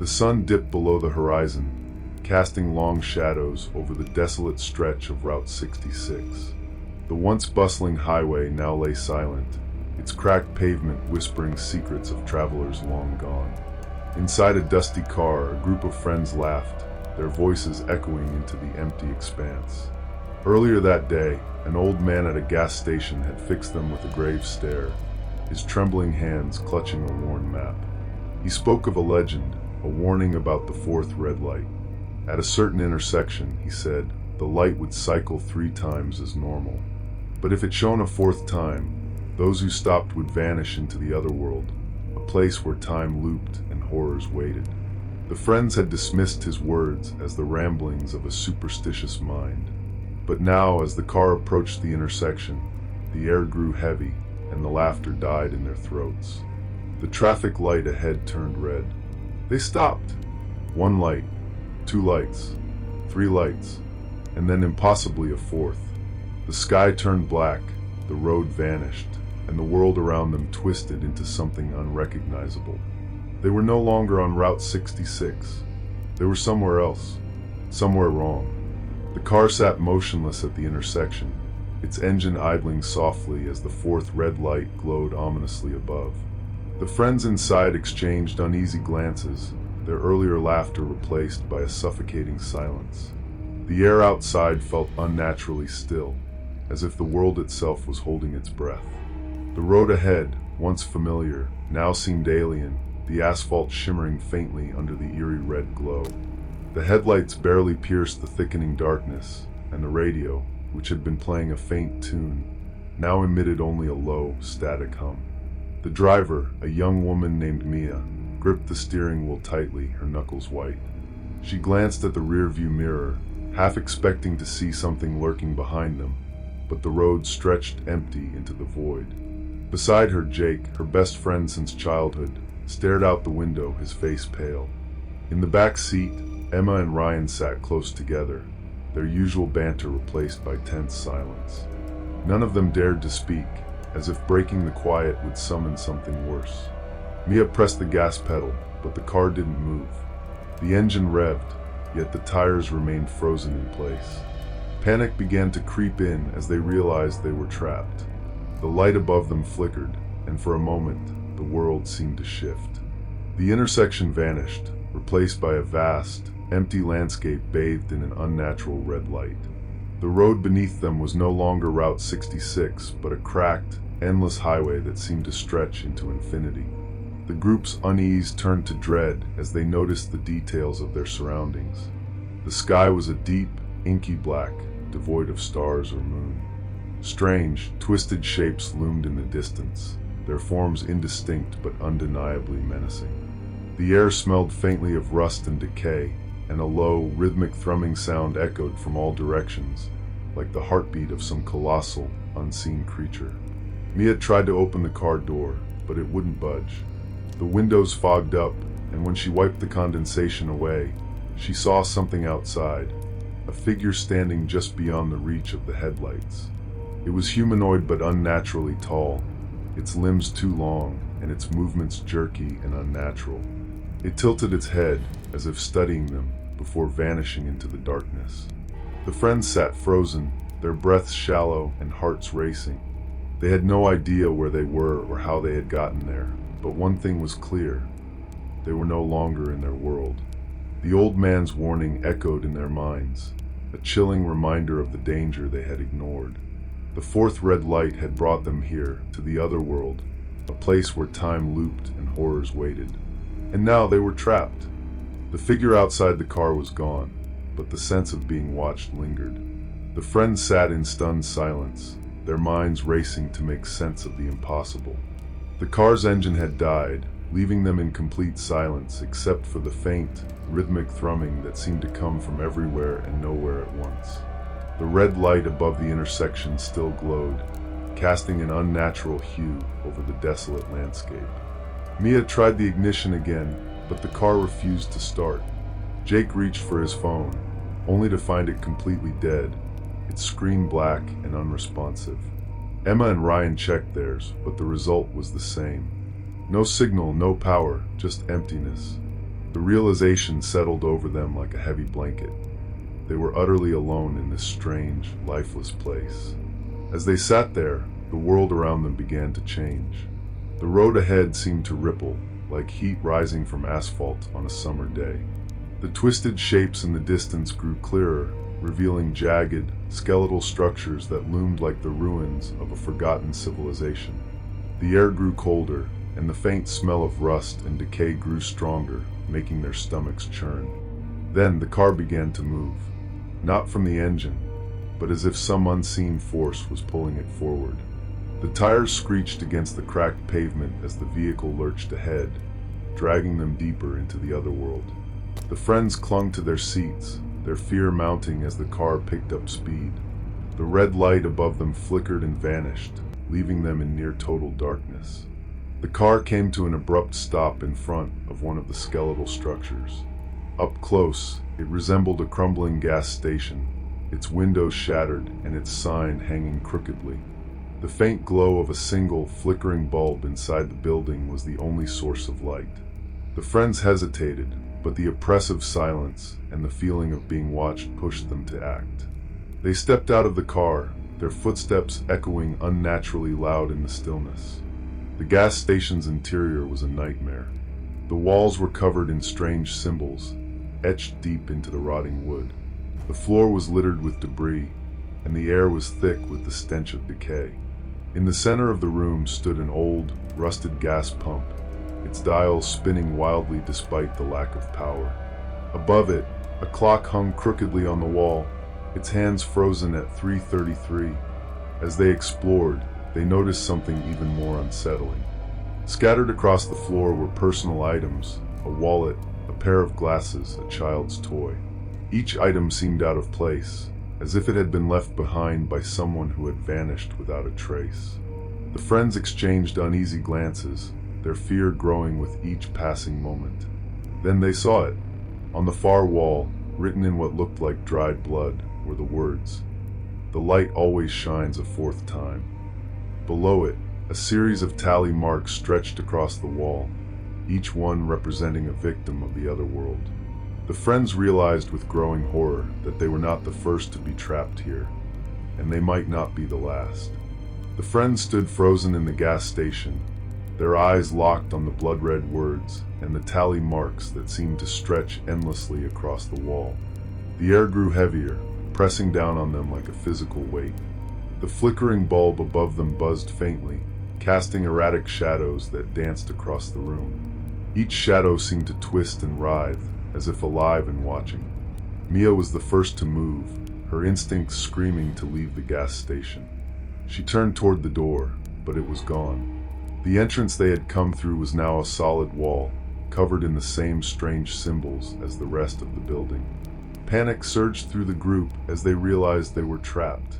sun dipped below the horizon, casting long shadows over the desolate stretch of Route 66. The once bustling highway now lay silent, its cracked pavement whispering secrets of travelers long gone. Inside a dusty car, a group of friends laughed, their voices echoing into the empty expanse. Earlier that day, an old man at a gas station had fixed them with a grave stare, his trembling hands clutching a worn map. He spoke of a legend, a warning about the fourth red light. At a certain intersection, he said, the light would cycle 3 times as normal. But if it shone a 4th time, those who stopped would vanish into the otherworld, a place where time looped and horrors waited. The friends had dismissed his words as the ramblings of a superstitious mind. But now, as the car approached the intersection, the air grew heavy and the laughter died in their throats. The traffic light ahead turned red. They stopped. 1 light, 2 lights, 3 lights, and then impossibly a 4th. The sky turned black, the road vanished, and the world around them twisted into something unrecognizable. They were no longer on Route 66. They were somewhere else, somewhere wrong. The car sat motionless at the intersection, its engine idling softly as the 4th red light glowed ominously above. The friends inside exchanged uneasy glances, their earlier laughter replaced by a suffocating silence. The air outside felt unnaturally still, as if the world itself was holding its breath. The road ahead, once familiar, now seemed alien, the asphalt shimmering faintly under the eerie red glow. The headlights barely pierced the thickening darkness, and the radio, which had been playing a faint tune, now emitted only a low, static hum. The driver, a young woman named Mia, gripped the steering wheel tightly, her knuckles white. She glanced at the rearview mirror, half expecting to see something lurking behind them, but the road stretched empty into the void. Beside her, Jake, her best friend since childhood, stared out the window, his face pale. In the back seat, Emma and Ryan sat close together, their usual banter replaced by tense silence. None of them dared to speak, as if breaking the quiet would summon something worse. Mia pressed the gas pedal, but the car didn't move. The engine revved, yet the tires remained frozen in place. Panic began to creep in as they realized they were trapped. The light above them flickered, and for a moment, the world seemed to shift. The intersection vanished, replaced by a vast, empty landscape bathed in an unnatural red light. The road beneath them was no longer Route 66, but a cracked, endless highway that seemed to stretch into infinity. The group's unease turned to dread as they noticed the details of their surroundings. The sky was a deep, inky black, devoid of stars or moon. Strange, twisted shapes loomed in the distance, their forms indistinct but undeniably menacing. The air smelled faintly of rust and decay, and a low, rhythmic thrumming sound echoed from all directions, like the heartbeat of some colossal, unseen creature. Mia tried to open the car door, but it wouldn't budge. The windows fogged up, and when she wiped the condensation away, she saw something outside, a figure standing just beyond the reach of the headlights. It was humanoid but unnaturally tall, its limbs too long, and its movements jerky and unnatural. It tilted its head, as if studying them, before vanishing into the darkness. The friends sat frozen, their breaths shallow and hearts racing. They had no idea where they were or how they had gotten there, but one thing was clear. They were no longer in their world. The old man's warning echoed in their minds, a chilling reminder of the danger they had ignored. The fourth red light had brought them here, to the otherworld, a place where time looped and horrors waited. And now they were trapped. The figure outside the car was gone, but the sense of being watched lingered. The friends sat in stunned silence, their minds racing to make sense of the impossible. The car's engine had died, leaving them in complete silence except for the faint, rhythmic thrumming that seemed to come from everywhere and nowhere at once. The red light above the intersection still glowed, casting an unnatural hue over the desolate landscape. Mia tried the ignition again, but the car refused to start. Jake reached for his phone, only to find it completely dead, its screen black and unresponsive. Emma and Ryan checked theirs, but the result was the same. No signal, no power, just emptiness. The realization settled over them like a heavy blanket. They were utterly alone in this strange, lifeless place. As they sat there, the world around them began to change. The road ahead seemed to ripple, like heat rising from asphalt on a summer day. The twisted shapes in the distance grew clearer, revealing jagged, skeletal structures that loomed like the ruins of a forgotten civilization. The air grew colder, and the faint smell of rust and decay grew stronger, making their stomachs churn. Then the car began to move, not from the engine, but as if some unseen force was pulling it forward. The tires screeched against the cracked pavement as the vehicle lurched ahead, dragging them deeper into the otherworld. The friends clung to their seats, their fear mounting as the car picked up speed. The red light above them flickered and vanished, leaving them in near total darkness. The car came to an abrupt stop in front of one of the skeletal structures. Up close, it resembled a crumbling gas station, its windows shattered and its sign hanging crookedly. The faint glow of a single, flickering bulb inside the building was the only source of light. The friends hesitated, but the oppressive silence and the feeling of being watched pushed them to act. They stepped out of the car, their footsteps echoing unnaturally loud in the stillness. The gas station's interior was a nightmare. The walls were covered in strange symbols, etched deep into the rotting wood. The floor was littered with debris, and the air was thick with the stench of decay. In the center of the room stood an old, rusted gas pump, its dials spinning wildly despite the lack of power. Above it, a clock hung crookedly on the wall, its hands frozen at 3:33. As they explored, they noticed something even more unsettling. Scattered across the floor were personal items, a wallet, a pair of glasses, a child's toy. Each item seemed out of place, as if it had been left behind by someone who had vanished without a trace. The friends exchanged uneasy glances, their fear growing with each passing moment. Then they saw it. On the far wall, written in what looked like dried blood, were the words, "The light always shines a fourth time." Below it, a series of tally marks stretched across the wall, each one representing a victim of the otherworld. The friends realized with growing horror that they were not the first to be trapped here, and they might not be the last. The friends stood frozen in the gas station, their eyes locked on the blood-red words and the tally marks that seemed to stretch endlessly across the wall. The air grew heavier, pressing down on them like a physical weight. The flickering bulb above them buzzed faintly, casting erratic shadows that danced across the room. Each shadow seemed to twist and writhe, as if alive and watching. Mia was the first to move, her instincts screaming to leave the gas station. She turned toward the door, but it was gone. The entrance they had come through was now a solid wall, covered in the same strange symbols as the rest of the building. Panic surged through the group as they realized they were trapped.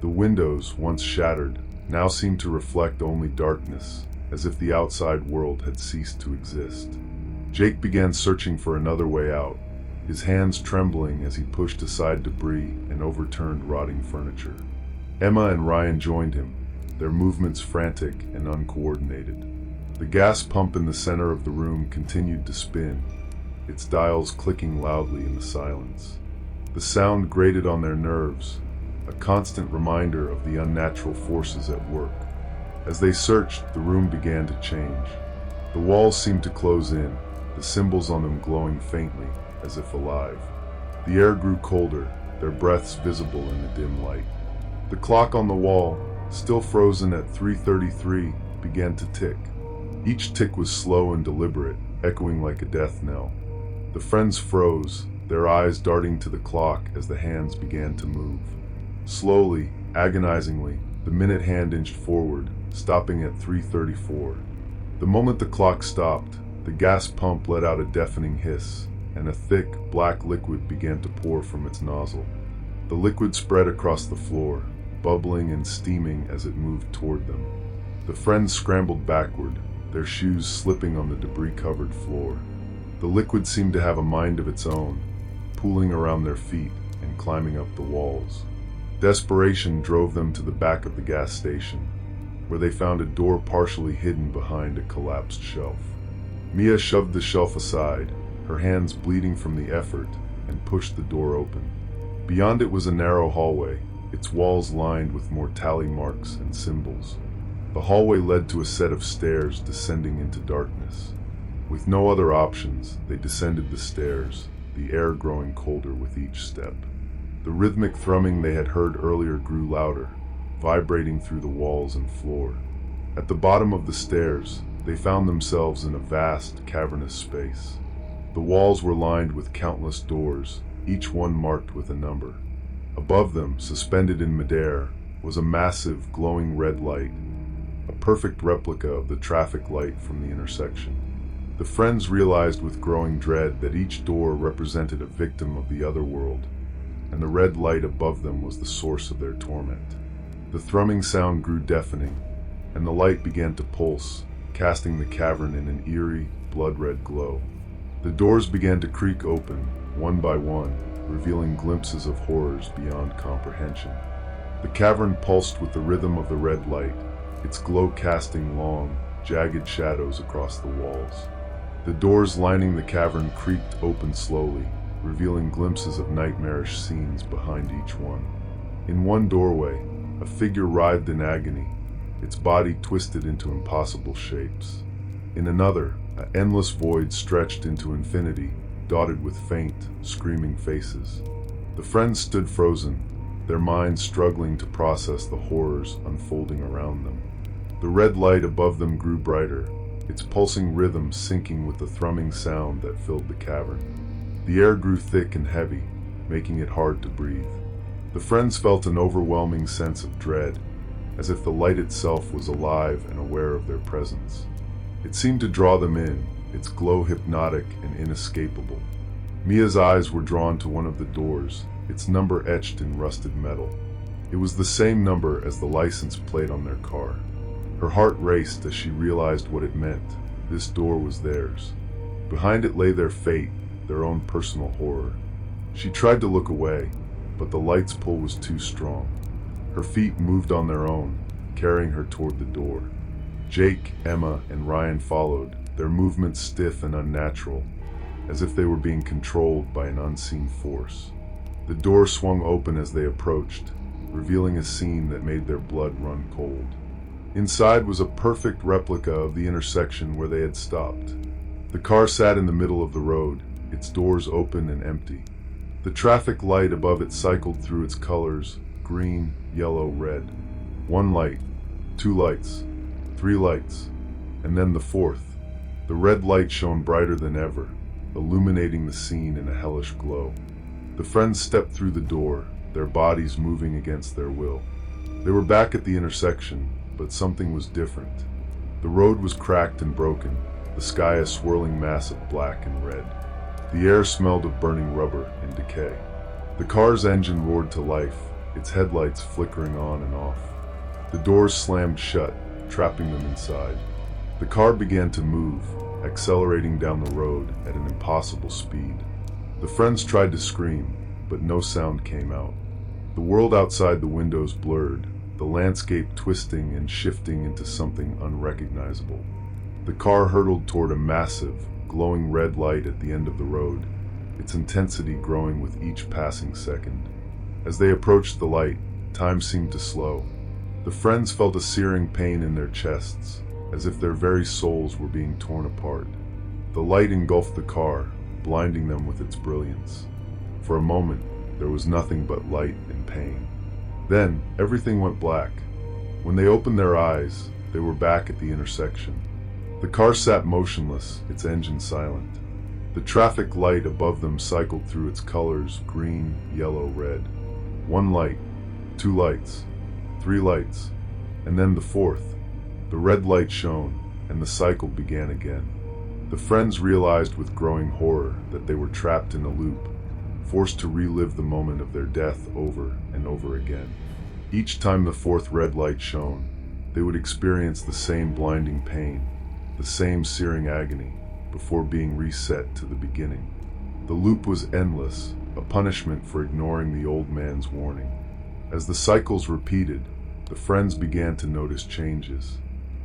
The windows, once shattered, now seemed to reflect only darkness, as if the outside world had ceased to exist. Jake began searching for another way out, his hands trembling as he pushed aside debris and overturned rotting furniture. Emma and Ryan joined him, their movements frantic and uncoordinated. The gas pump in the center of the room continued to spin, its dials clicking loudly in the silence. The sound grated on their nerves, a constant reminder of the unnatural forces at work. As they searched, the room began to change. The walls seemed to close in, the symbols on them glowing faintly, as if alive. The air grew colder, their breaths visible in the dim light. The clock on the wall, still frozen at 3:33, began to tick. Each tick was slow and deliberate, echoing like a death knell. The friends froze, their eyes darting to the clock as the hands began to move. Slowly, agonizingly, the minute hand inched forward, stopping at 3:34. The moment the clock stopped, the gas pump let out a deafening hiss, and a thick, black liquid began to pour from its nozzle. The liquid spread across the floor, bubbling and steaming as it moved toward them. The friends scrambled backward, their shoes slipping on the debris-covered floor. The liquid seemed to have a mind of its own, pooling around their feet and climbing up the walls. Desperation drove them to the back of the gas station, where they found a door partially hidden behind a collapsed shelf. Mia shoved the shelf aside, her hands bleeding from the effort, and pushed the door open. Beyond it was a narrow hallway, its walls lined with more tally marks and symbols. The hallway led to a set of stairs descending into darkness. With no other options, they descended the stairs, the air growing colder with each step. The rhythmic thrumming they had heard earlier grew louder, vibrating through the walls and floor. At the bottom of the stairs, they found themselves in a vast, cavernous space. The walls were lined with countless doors, each one marked with a number. Above them, suspended in midair, was a massive, glowing red light, a perfect replica of the traffic light from the intersection. The friends realized with growing dread that each door represented a victim of the Otherworld, and the red light above them was the source of their torment. The thrumming sound grew deafening, and the light began to pulse, casting the cavern in an eerie, blood-red glow. The doors began to creak open, one by one, revealing glimpses of horrors beyond comprehension. The cavern pulsed with the rhythm of the red light, its glow casting long, jagged shadows across the walls. The doors lining the cavern creaked open slowly, revealing glimpses of nightmarish scenes behind each one. In one doorway, a figure writhed in agony, its body twisted into impossible shapes. In another, an endless void stretched into infinity, dotted with faint, screaming faces. The friends stood frozen, their minds struggling to process the horrors unfolding around them. The red light above them grew brighter, its pulsing rhythm syncing with the thrumming sound that filled the cavern. The air grew thick and heavy, making it hard to breathe. The friends felt an overwhelming sense of dread, as if the light itself was alive and aware of their presence. It seemed to draw them in, its glow hypnotic and inescapable. Mia's eyes were drawn to one of the doors, its number etched in rusted metal. It was the same number as the license plate on their car. Her heart raced as she realized what it meant. This door was theirs. Behind it lay their fate, their own personal horror. She tried to look away, but the light's pull was too strong. Her feet moved on their own, carrying her toward the door. Jake, Emma, and Ryan followed, their movements stiff and unnatural, as if they were being controlled by an unseen force. The door swung open as they approached, revealing a scene that made their blood run cold. Inside was a perfect replica of the intersection where they had stopped. The car sat in the middle of the road, its doors open and empty. The traffic light above it cycled through its colors, green, yellow, red. One light, two lights, three lights, and then the fourth. The red light shone brighter than ever, illuminating the scene in a hellish glow. The friends stepped through the door, their bodies moving against their will. They were back at the intersection, but something was different. The road was cracked and broken, the sky a swirling mass of black and red. The air smelled of burning rubber and decay. The car's engine roared to life, its headlights flickering on and off. The doors slammed shut, trapping them inside. The car began to move, accelerating down the road at an impossible speed. The friends tried to scream, but no sound came out. The world outside the windows blurred, the landscape twisting and shifting into something unrecognizable. The car hurtled toward a massive, glowing red light at the end of the road, its intensity growing with each passing second. As they approached the light, time seemed to slow. The friends felt a searing pain in their chests, as if their very souls were being torn apart. The light engulfed the car, blinding them with its brilliance. For a moment, there was nothing but light and pain. Then, everything went black. When they opened their eyes, they were back at the intersection. The car sat motionless, its engine silent. The traffic light above them cycled through its colors, green, yellow, red. One light, two lights, three lights, and then the fourth. The red light shone, and the cycle began again. The friends realized with growing horror that they were trapped in a loop, forced to relive the moment of their death over and over again. Each time the fourth red light shone, they would experience the same blinding pain, the same searing agony, before being reset to the beginning. The loop was endless, a punishment for ignoring the old man's warning. As the cycles repeated, the friends began to notice changes.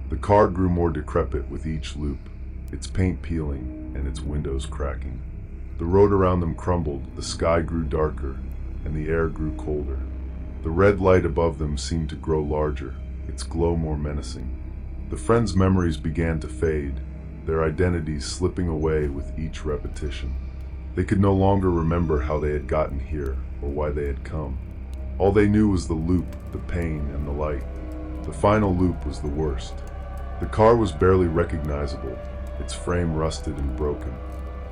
The car grew more decrepit with each loop. its paint peeling and its windows cracking. The road around them crumbled, the sky grew darker, and the air grew colder. The red light above them seemed to grow larger, its glow more menacing. The friends' memories began to fade, their identities slipping away with each repetition. They could no longer remember how they had gotten here or why they had come. All they knew was the loop, the pain, and the light. The final loop was the worst. The car was barely recognizable, its frame rusted and broken.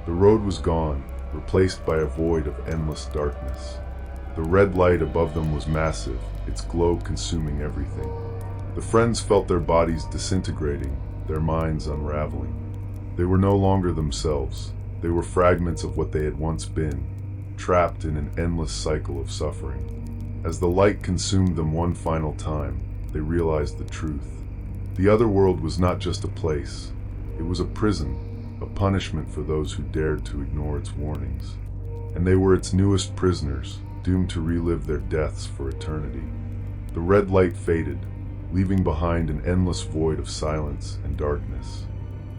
The road was gone, replaced by a void of endless darkness. The red light above them was massive, its glow consuming everything. The friends felt their bodies disintegrating, their minds unraveling. They were no longer themselves. They were fragments of what they had once been, trapped in an endless cycle of suffering. As the light consumed them one final time, they realized the truth. The Otherworld was not just a place. It was a prison, a punishment for those who dared to ignore its warnings. And they were its newest prisoners, doomed to relive their deaths for eternity. The red light faded, leaving behind an endless void of silence and darkness.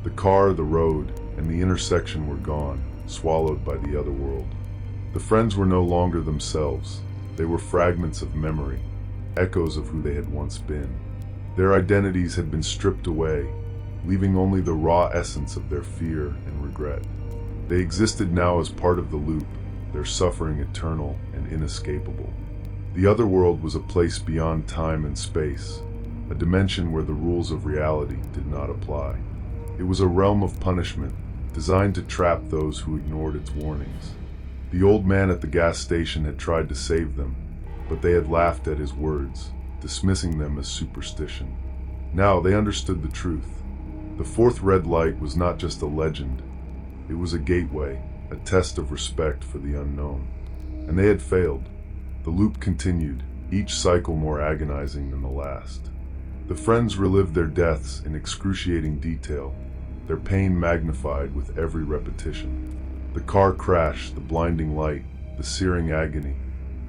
The car, the road, and the intersection were gone, swallowed by the Otherworld. The friends were no longer themselves. They were fragments of memory, echoes of who they had once been. Their identities had been stripped away, leaving only the raw essence of their fear and regret. They existed now as part of the loop, their suffering eternal and inescapable. The Otherworld was a place beyond time and space, a dimension where the rules of reality did not apply. It was a realm of punishment, designed to trap those who ignored its warnings. The old man at the gas station had tried to save them, but they had laughed at his words, dismissing them as superstition. Now they understood the truth. The fourth red light was not just a legend. It was a gateway, a test of respect for the unknown. And they had failed. The loop continued, each cycle more agonizing than the last. The friends relived their deaths in excruciating detail, their pain magnified with every repetition. The car crash, the blinding light, the searing agony,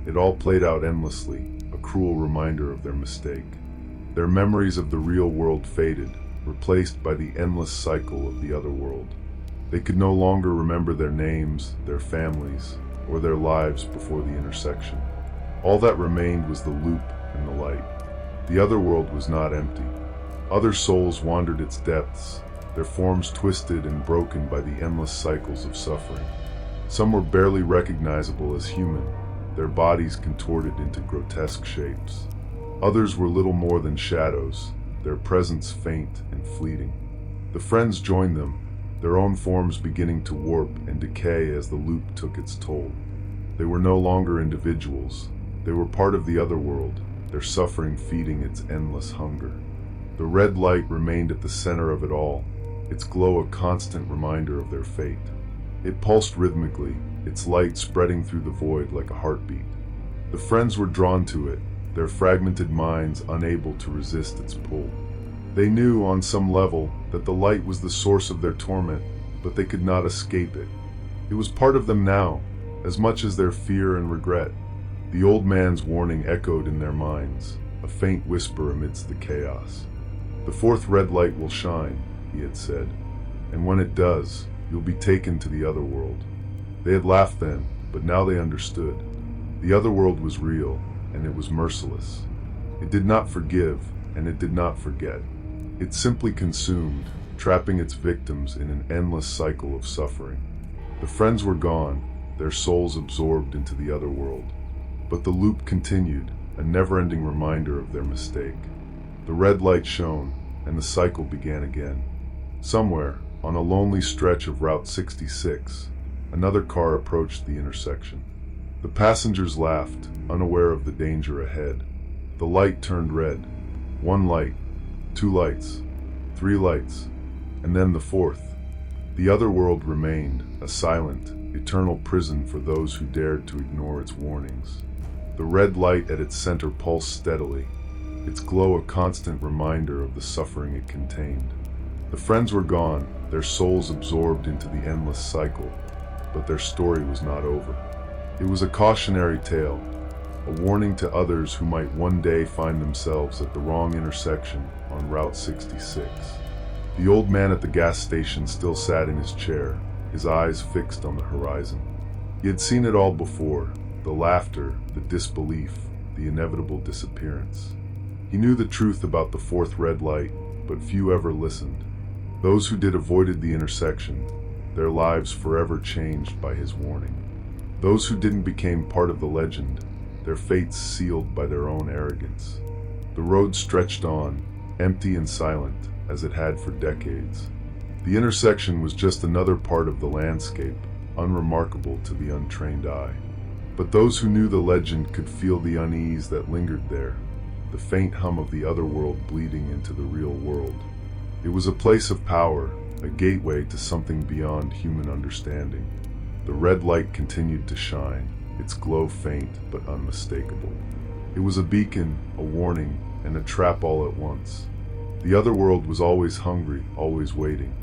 it all played out endlessly, a cruel reminder of their mistake. Their memories of the real world faded, replaced by the endless cycle of the Otherworld. They could no longer remember their names, their families, or their lives before the intersection. All that remained was the loop and the light. The Otherworld was not empty. Other souls wandered its depths, their forms twisted and broken by the endless cycles of suffering. Some were barely recognizable as human, their bodies contorted into grotesque shapes. Others were little more than shadows, their presence faint and fleeting. The friends joined them, their own forms beginning to warp and decay as the loop took its toll. They were no longer individuals. They were part of the Otherworld, their suffering feeding its endless hunger. The red light remained at the center of it all, its glow a constant reminder of their fate. It pulsed rhythmically, its light spreading through the void like a heartbeat. The friends were drawn to it, their fragmented minds unable to resist its pull. They knew, on some level, that the light was the source of their torment, but they could not escape it. It was part of them now, as much as their fear and regret. The old man's warning echoed in their minds, a faint whisper amidst the chaos. "The fourth red light will shine," he had said, "and when it does, you'll be taken to the Otherworld." They had laughed then, but now they understood. The Otherworld was real, and it was merciless. It did not forgive, and it did not forget. It simply consumed, trapping its victims in an endless cycle of suffering. The friends were gone, their souls absorbed into the Otherworld. But the loop continued, a never-ending reminder of their mistake. The red light shone, and the cycle began again. Somewhere, on a lonely stretch of Route 66, another car approached the intersection. The passengers laughed, unaware of the danger ahead. The light turned red. One light, two lights, three lights, and then the fourth. The Otherworld remained, a silent, eternal prison for those who dared to ignore its warnings. The red light at its center pulsed steadily, its glow a constant reminder of the suffering it contained. The friends were gone, their souls absorbed into the endless cycle, but their story was not over. It was a cautionary tale, a warning to others who might one day find themselves at the wrong intersection on Route 66. The old man at the gas station still sat in his chair, his eyes fixed on the horizon. He had seen it all before, the laughter, the disbelief, the inevitable disappearance. He knew the truth about the fourth red light, but few ever listened. Those who did avoided the intersection, their lives forever changed by his warning. Those who didn't became part of the legend, their fates sealed by their own arrogance. The road stretched on, empty and silent, as it had for decades. The intersection was just another part of the landscape, unremarkable to the untrained eye. But those who knew the legend could feel the unease that lingered there, the faint hum of the otherworld bleeding into the real world. It was a place of power, a gateway to something beyond human understanding. The red light continued to shine, its glow faint but unmistakable. It was a beacon, a warning, and a trap all at once. The otherworld was always hungry, always waiting.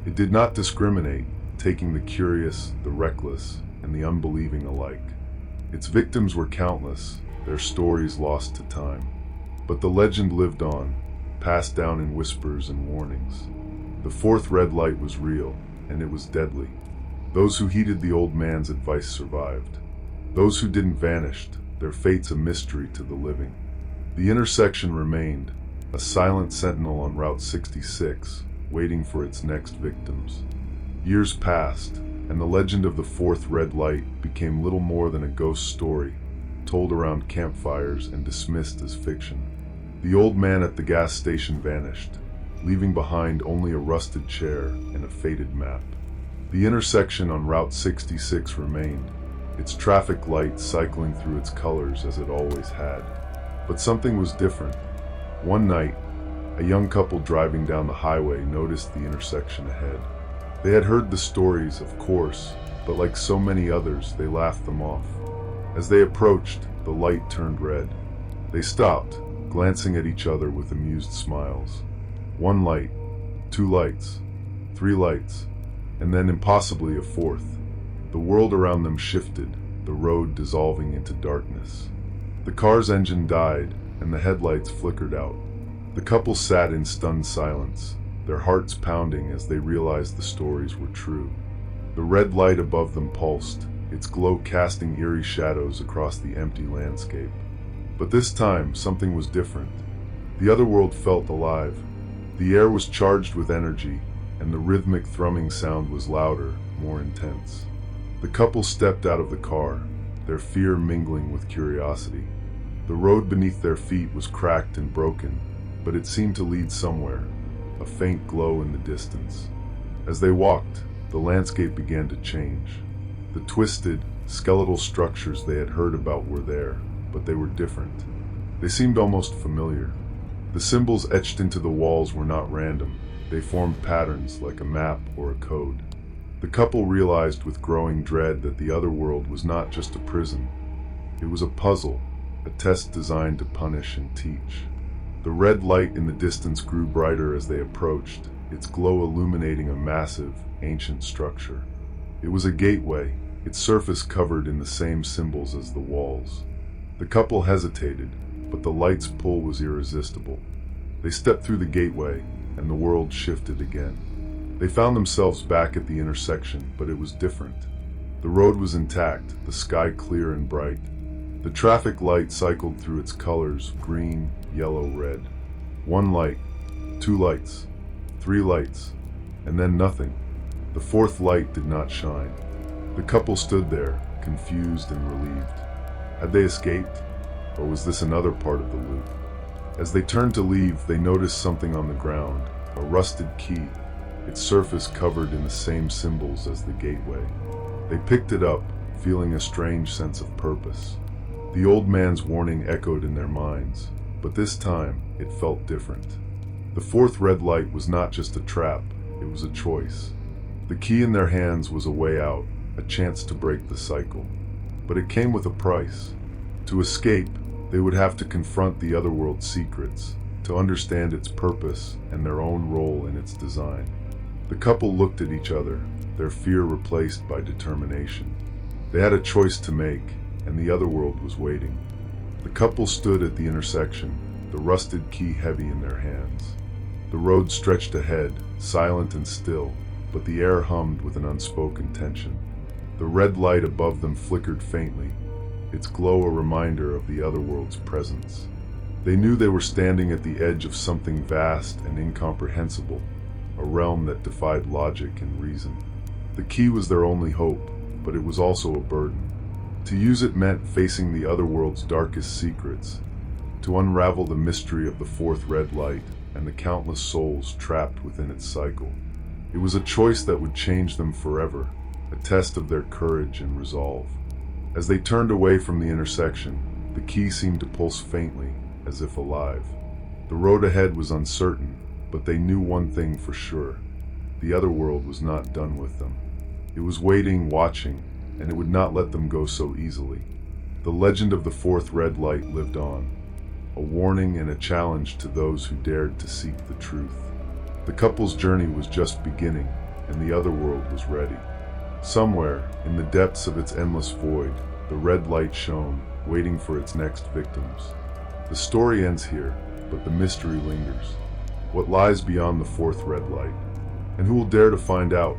It did not discriminate, taking the curious, the reckless, and the unbelieving alike. Its victims were countless, their stories lost to time. But the legend lived on, passed down in whispers and warnings. The fourth red light was real, and it was deadly. Those who heeded the old man's advice survived. Those who didn't vanished, their fates a mystery to the living. The intersection remained, a silent sentinel on Route 66, waiting for its next victims. Years passed, and the legend of the fourth red light became little more than a ghost story, told around campfires and dismissed as fiction. The old man at the gas station vanished, leaving behind only a rusted chair and a faded map. The intersection on Route 66 remained, its traffic lights cycling through its colors as it always had. But something was different. One night, a young couple driving down the highway noticed the intersection ahead. They had heard the stories, of course, but like so many others, they laughed them off. As they approached, the light turned red. They stopped, glancing at each other with amused smiles. One light, two lights, three lights, and then impossibly a fourth. The world around them shifted, the road dissolving into darkness. The car's engine died, and the headlights flickered out. The couple sat in stunned silence, their hearts pounding as they realized the stories were true. The red light above them pulsed, its glow casting eerie shadows across the empty landscape. But this time, something was different. The otherworld felt alive. The air was charged with energy, and the rhythmic thrumming sound was louder, more intense. The couple stepped out of the car, their fear mingling with curiosity. The road beneath their feet was cracked and broken, but it seemed to lead somewhere, a faint glow in the distance. As they walked, the landscape began to change. The twisted, skeletal structures they had heard about were there, but they were different. They seemed almost familiar. The symbols etched into the walls were not random. They formed patterns like a map or a code. The couple realized with growing dread that the otherworld was not just a prison. It was a puzzle, a test designed to punish and teach. The red light in the distance grew brighter as they approached, its glow illuminating a massive, ancient structure. It was a gateway, its surface covered in the same symbols as the walls. The couple hesitated, but the light's pull was irresistible. They stepped through the gateway, and the world shifted again. They found themselves back at the intersection, but it was different. The road was intact, the sky clear and bright. The traffic light cycled through its colors, green, yellow, red. One light, two lights, three lights, and then nothing. The fourth light did not shine. The couple stood there, confused and relieved. Had they escaped, or was this another part of the loop? As they turned to leave, they noticed something on the ground, a rusted key, its surface covered in the same symbols as the gateway. They picked it up, feeling a strange sense of purpose. The old man's warning echoed in their minds, but this time it felt different. The fourth red light was not just a trap, it was a choice. The key in their hands was a way out, a chance to break the cycle. But it came with a price. To escape, they would have to confront the otherworld's secrets, to understand its purpose and their own role in its design. The couple looked at each other, their fear replaced by determination. They had a choice to make, and the otherworld was waiting. The couple stood at the intersection, the rusted key heavy in their hands. The road stretched ahead, silent and still, but the air hummed with an unspoken tension. The red light above them flickered faintly, its glow a reminder of the Otherworld's presence. They knew they were standing at the edge of something vast and incomprehensible, a realm that defied logic and reason. The key was their only hope, but it was also a burden. To use it meant facing the Otherworld's darkest secrets, to unravel the mystery of the fourth red light and the countless souls trapped within its cycle. It was a choice that would change them forever, a test of their courage and resolve. As they turned away from the intersection, the key seemed to pulse faintly, as if alive. The road ahead was uncertain, but they knew one thing for sure. The Otherworld was not done with them. It was waiting, watching, and it would not let them go so easily. The legend of the fourth red light lived on, a warning and a challenge to those who dared to seek the truth. The couple's journey was just beginning, and the Otherworld was ready. Somewhere, in the depths of its endless void, the red light shone, waiting for its next victims. The story ends here, but the mystery lingers. What lies beyond the fourth red light? And who will dare to find out?